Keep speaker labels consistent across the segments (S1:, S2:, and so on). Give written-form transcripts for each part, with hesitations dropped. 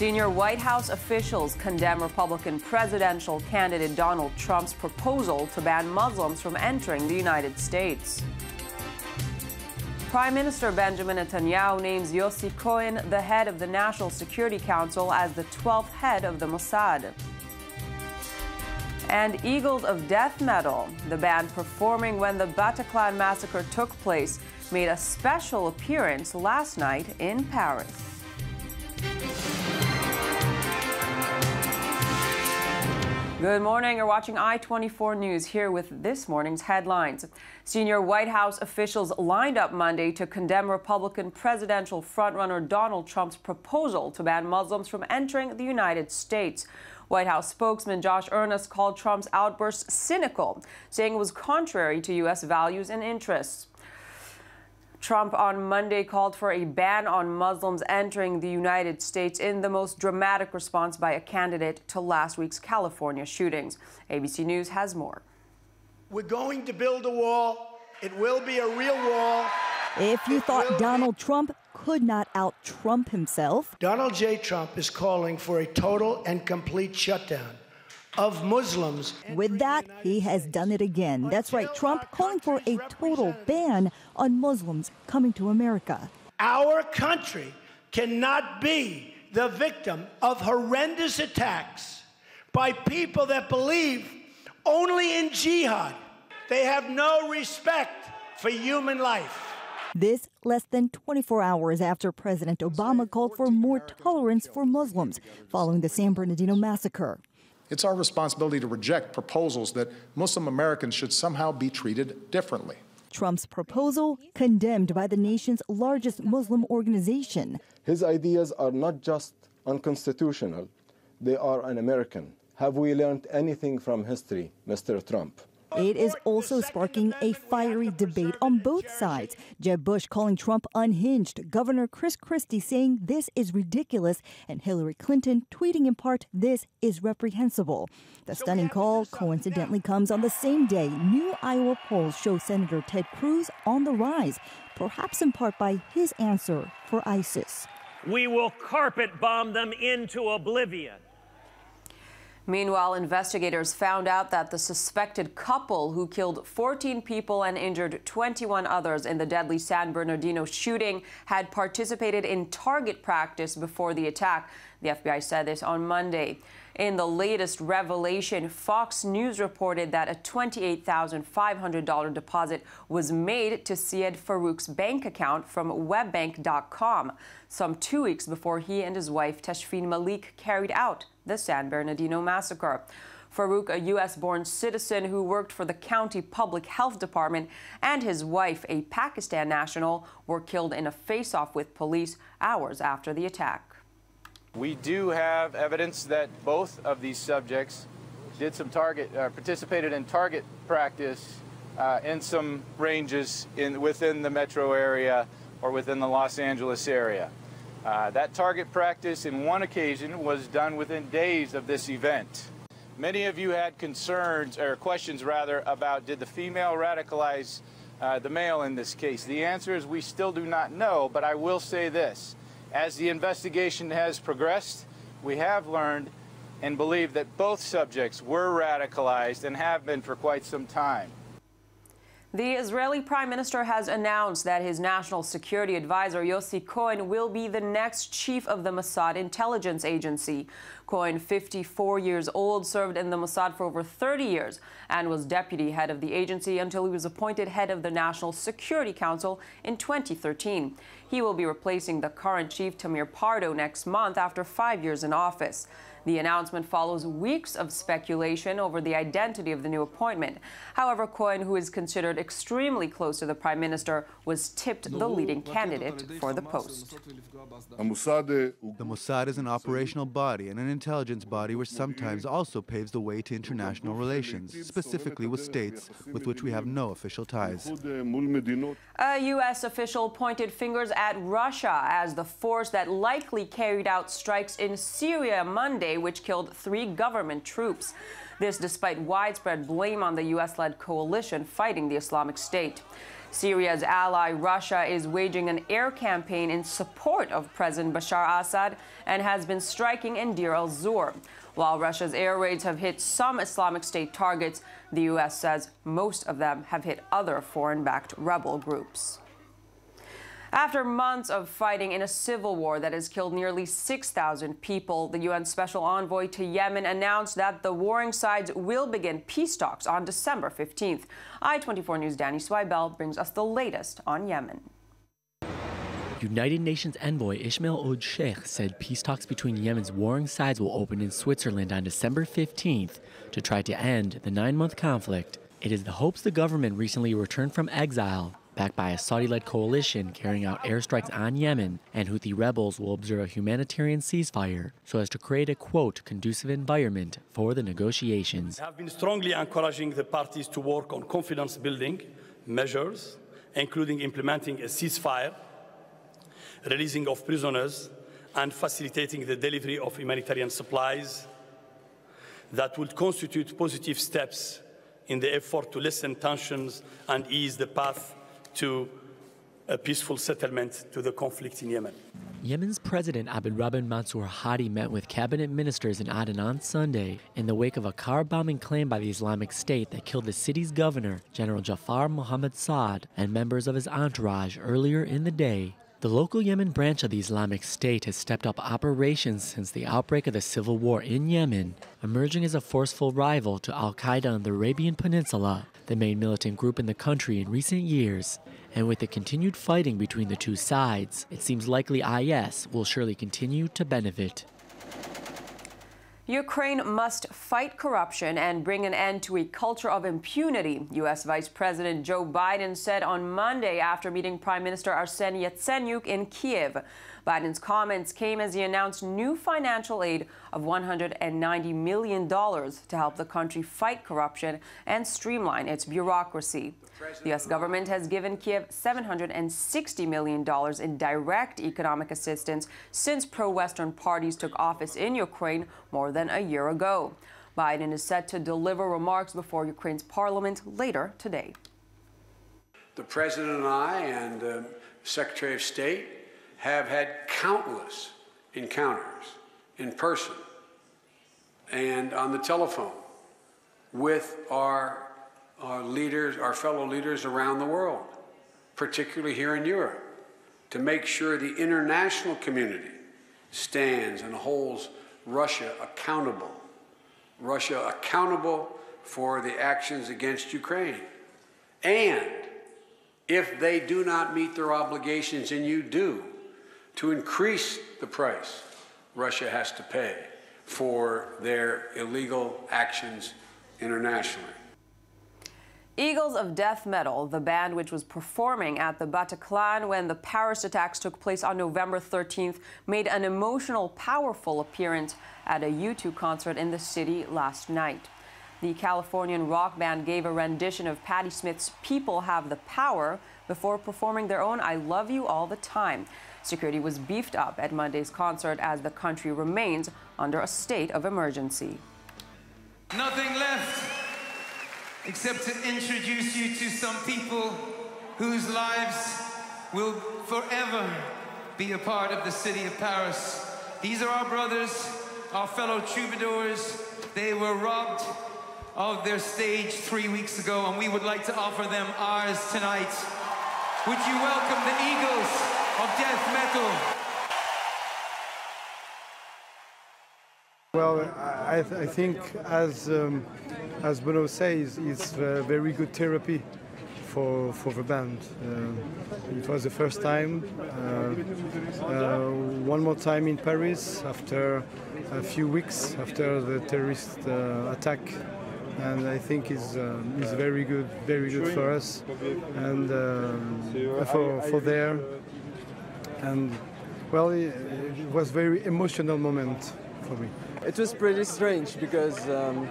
S1: Senior White House officials condemn Republican presidential candidate Donald Trump's proposal to ban Muslims from entering the United States. Prime Minister Benjamin Netanyahu names Yossi Cohen the head of the National Security Council as the 12th head of the Mossad. And Eagles of Death Metal, the band performing when the Bataclan massacre took place, made a special appearance last night in Paris. Good morning. You're watching I-24 News, here with this morning's headlines. Senior White House officials lined up Monday to condemn Republican presidential frontrunner Donald Trump's proposal to ban Muslims from entering the United States. White House spokesman Josh Earnest called Trump's outburst cynical, saying it was contrary to U.S. values and interests. Trump on Monday called for a ban on Muslims entering the United States in the most dramatic response by a candidate to last week's California shootings. ABC News has more.
S2: We're going to build a wall. It will be a real wall.
S3: If you thought Donald Trump could not out-Trump himself,
S2: Donald J. Trump is calling for a total and complete shutdown of Muslims.
S3: With that, he has done it again. That's right, Trump calling for a total ban on Muslims coming to America.
S2: Our country cannot be the victim of horrendous attacks by people that believe only in jihad. They have no respect for human life.
S3: This less than 24 hours after President Obama called for more tolerance for Muslims following the San Bernardino massacre.
S4: It's our responsibility to reject proposals that Muslim Americans should somehow be treated differently.
S3: Trump's proposal condemned by the nation's largest Muslim organization.
S5: His ideas are not just unconstitutional, they are un-American. Have we learned anything from history, Mr. Trump?
S3: It is also sparking a fiery debate on both sides. Jeb Bush calling Trump unhinged, Governor Chris Christie saying this is ridiculous, and Hillary Clinton tweeting in part, this is reprehensible. The stunning call coincidentally comes on the same day new Iowa polls show Senator Ted Cruz on the rise, perhaps in part by his answer for ISIS.
S6: We will carpet bomb them into oblivion.
S1: Meanwhile, investigators found out that the suspected couple who killed 14 people and injured 21 others in the deadly San Bernardino shooting had participated in target practice before the attack. The FBI said this on Monday. In the latest revelation, Fox News reported that a $28,500 deposit was made to Syed Farouk's bank account from webbank.com, some 2 weeks before he and his wife Tashfeen Malik carried out the San Bernardino massacre. Farouk, a U.S.-born citizen who worked for the county public health department, and his wife, a Pakistan national, were killed in a face-off with police hours after the attack.
S7: We do have evidence that both of these subjects did some participated in target practice in some ranges within the metro area or within the Los Angeles area. That target practice in one occasion was done within days of this event. Many of you had concerns, or questions rather, about did the female radicalize the male in this case. The answer is we still do not know, but I will say this. As the investigation has progressed, we have learned and believe that both subjects were radicalized and have been for quite some time.
S1: The Israeli Prime Minister has announced that his national security advisor, Yossi Cohen, will be the next chief of the Mossad intelligence agency. Cohen, 54 years old, served in the Mossad for over 30 years and was deputy head of the agency until he was appointed head of the National Security Council in 2013. He will be replacing the current chief, Tamir Pardo, next month after 5 years in office. The announcement follows weeks of speculation over the identity of the new appointment. However, Cohen, who is considered extremely close to the prime minister, was tipped the leading candidate for the post.
S8: The Mossad is an operational body and an intelligence body which sometimes also paves the way to international relations, specifically with states with which we have no official ties.
S1: A U.S. official pointed fingers at Russia as the force that likely carried out strikes in Syria Monday, which killed 3 government troops. This despite widespread blame on the U.S.-led coalition fighting the Islamic State. Syria's ally Russia is waging an air campaign in support of President Bashar Assad and has been striking in Deir al-Zor. While Russia's air raids have hit some Islamic State targets, the U.S. says most of them have hit other foreign-backed rebel groups. After months of fighting in a civil war that has killed nearly 6,000 people, the UN Special Envoy to Yemen announced that the warring sides will begin peace talks on December 15th. I-24 News' Danny Swibel brings us the latest on Yemen.
S9: United Nations envoy Ismail Oud Sheikh said peace talks between Yemen's warring sides will open in Switzerland on December 15th to try to end the 9-month conflict. It is the hopes the government recently returned from exile, backed by a Saudi-led coalition carrying out airstrikes on Yemen, and Houthi rebels will observe a humanitarian ceasefire so as to create a, quote, conducive environment for the negotiations.
S10: We have been strongly encouraging the parties to work on confidence-building measures, including implementing a ceasefire, releasing of prisoners, and facilitating the delivery of humanitarian supplies that would constitute positive steps in the effort to lessen tensions and ease the path to a peaceful settlement to the conflict in Yemen.
S9: Yemen's President Abdelrahman Mansour Hadi met with cabinet ministers in Aden on Sunday in the wake of a car bombing claimed by the Islamic State that killed the city's governor, General Jafar Mohammed Saad, and members of his entourage earlier in the day. The local Yemen branch of the Islamic State has stepped up operations since the outbreak of the civil war in Yemen, emerging as a forceful rival to al-Qaeda on the Arabian Peninsula, the main militant group in the country in recent years. And with the continued fighting between the two sides, it seems likely IS will surely continue to benefit.
S1: Ukraine must fight corruption and bring an end to a culture of impunity, U.S. Vice President Joe Biden said on Monday after meeting Prime Minister Arseniy Yatsenyuk in Kiev. Biden's comments came as he announced new financial aid of $190 million to help the country fight corruption and streamline its bureaucracy. The U.S. government has given Kiev $760 million in direct economic assistance since pro-Western parties took office in Ukraine more than a year ago. Biden is set to deliver remarks before Ukraine's parliament later today.
S11: The President and I and the Secretary of State have had countless encounters in person and on the telephone with our leaders, our fellow leaders around the world, particularly here in Europe, to make sure the international community stands and holds Russia accountable for the actions against Ukraine. And if they do not meet their obligations, and you do, to increase the price Russia has to pay for their illegal actions internationally.
S1: Eagles of Death Metal, the band which was performing at the Bataclan when the Paris attacks took place on November 13th, made an emotional, powerful appearance at a U2 concert in the city last night. The Californian rock band gave a rendition of Patti Smith's People Have the Power before performing their own I Love You All the Time. Security was beefed up at Monday's concert as the country remains under a state of emergency.
S12: Nothing left except to introduce you to some people whose lives will forever be a part of the city of Paris. These are our brothers, our fellow troubadours. They were robbed of their stage 3 weeks ago, and we would like to offer them ours tonight. Would you welcome the Eagles of Death Metal?
S13: Well, I think, as Bruno says, it's very good therapy for the band. It was the first time, one more time in Paris after a few weeks after the terrorist attack. And I think it's very good for us and for there. And well, it was a very emotional moment for me.
S14: It was pretty strange because the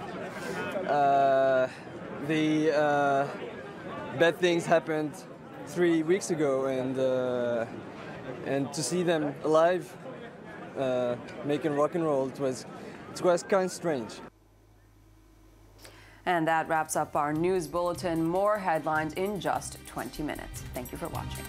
S14: bad things happened 3 weeks ago, and to see them alive, making rock and roll, it was kind of strange.
S1: And that wraps up our news bulletin. More headlines in just 20 minutes. Thank you for watching.